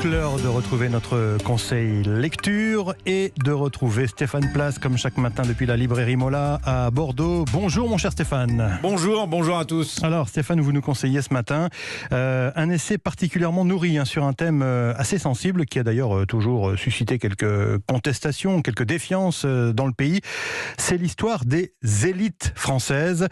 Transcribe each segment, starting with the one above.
donc l'heure de retrouver notre conseil lecture et de retrouver Stéphane Place comme chaque matin depuis la librairie Mola à Bordeaux. Bonjour mon cher Stéphane. Bonjour à tous. Alors Stéphane, vous nous conseillez ce matin un essai particulièrement nourri sur un thème assez sensible qui a d'ailleurs toujours suscité quelques contestations, quelques défiances dans le pays. C'est l'histoire des élites françaises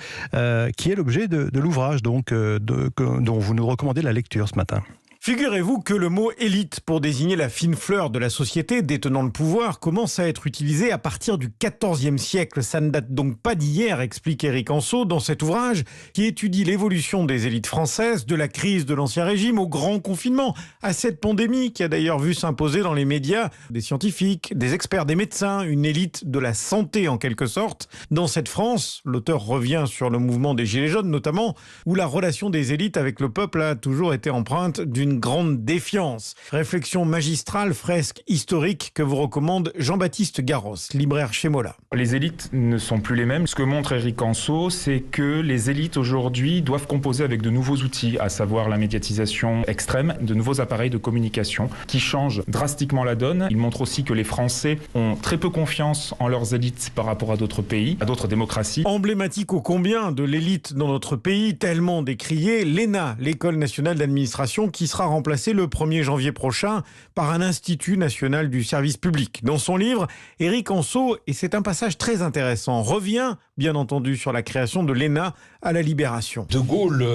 qui est l'objet de l'ouvrage donc, dont vous nous recommandez la lecture ce matin. Figurez-vous que le mot élite pour désigner la fine fleur de la société détenant le pouvoir commence à être utilisé à partir du XIVe siècle. Ça ne date donc pas d'hier, explique Éric Anseau dans cet ouvrage qui étudie l'évolution des élites françaises, de la crise de l'Ancien Régime au grand confinement, à cette pandémie qui a d'ailleurs vu s'imposer dans les médias des scientifiques, des experts, des médecins, une élite de la santé en quelque sorte. Dans cette France, l'auteur revient sur le mouvement des Gilets jaunes notamment, où la relation des élites avec le peuple a toujours été empreinte d'une grande défiance. Réflexion magistrale, fresque historique que vous recommande Jean-Baptiste Garros, libraire chez Mola. Les élites ne sont plus les mêmes. Ce que montre Éric Anseau, c'est que les élites aujourd'hui doivent composer avec de nouveaux outils, à savoir la médiatisation extrême, de nouveaux appareils de communication qui changent drastiquement la donne. Il montre aussi que les Français ont très peu confiance en leurs élites par rapport à d'autres pays, à d'autres démocraties. Emblématique ô combien de l'élite dans notre pays, tellement décriée, l'ENA, l'École nationale d'administration, qui sera remplacé le 1er janvier prochain par un Institut national du service public. Dans son livre, Éric Anseau, et c'est un passage très intéressant, revient bien entendu sur la création de l'ENA à la Libération. De Gaulle,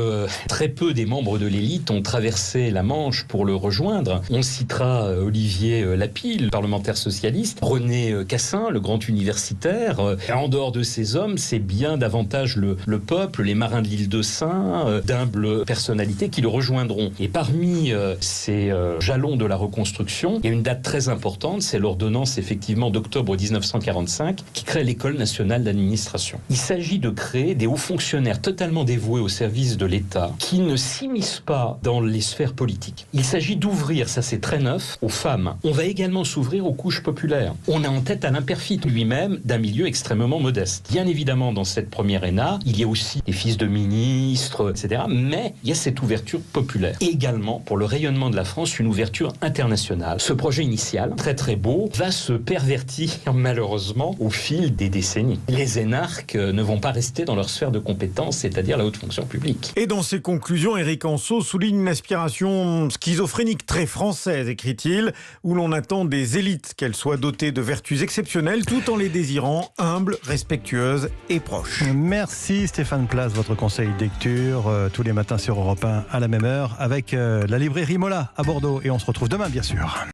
très peu des membres de l'élite ont traversé la Manche pour le rejoindre. On citera Olivier Lapille, parlementaire socialiste, René Cassin, le grand universitaire. En dehors de ces hommes, c'est bien davantage le peuple, les marins de l'île de Sein, d'humbles personnalités qui le rejoindront. Et parmi ces jalons de la reconstruction, il y a une date très importante, c'est l'ordonnance effectivement d'octobre 1945 qui crée l'École nationale d'administration. Il s'agit de créer des hauts fonctionnaires totalement dévoués au service de l'État qui ne s'immiscent pas dans les sphères politiques. Il s'agit d'ouvrir, ça c'est très neuf, aux femmes. On va également s'ouvrir aux couches populaires. On a en tête Alain Peyrefitte lui-même d'un milieu extrêmement modeste. Bien évidemment dans cette première ENA, il y a aussi des fils de ministres, etc. Mais il y a cette ouverture populaire. Et également, pour le rayonnement de la France, une ouverture internationale. Ce projet initial, très très beau, va se pervertir malheureusement au fil des décennies. Les énarques ne vont pas rester dans leur sphère de compétence, c'est-à-dire la haute fonction publique. Et dans ses conclusions, Éric Anseau souligne une aspiration schizophrénique très française, écrit-il, où l'on attend des élites qu'elles soient dotées de vertus exceptionnelles tout en les désirant humbles, respectueuses et proches. Merci Stéphane Place, votre conseil de lecture tous les matins sur Europe 1 à la même heure avec la librairie Mola à Bordeaux et on se retrouve demain bien sûr.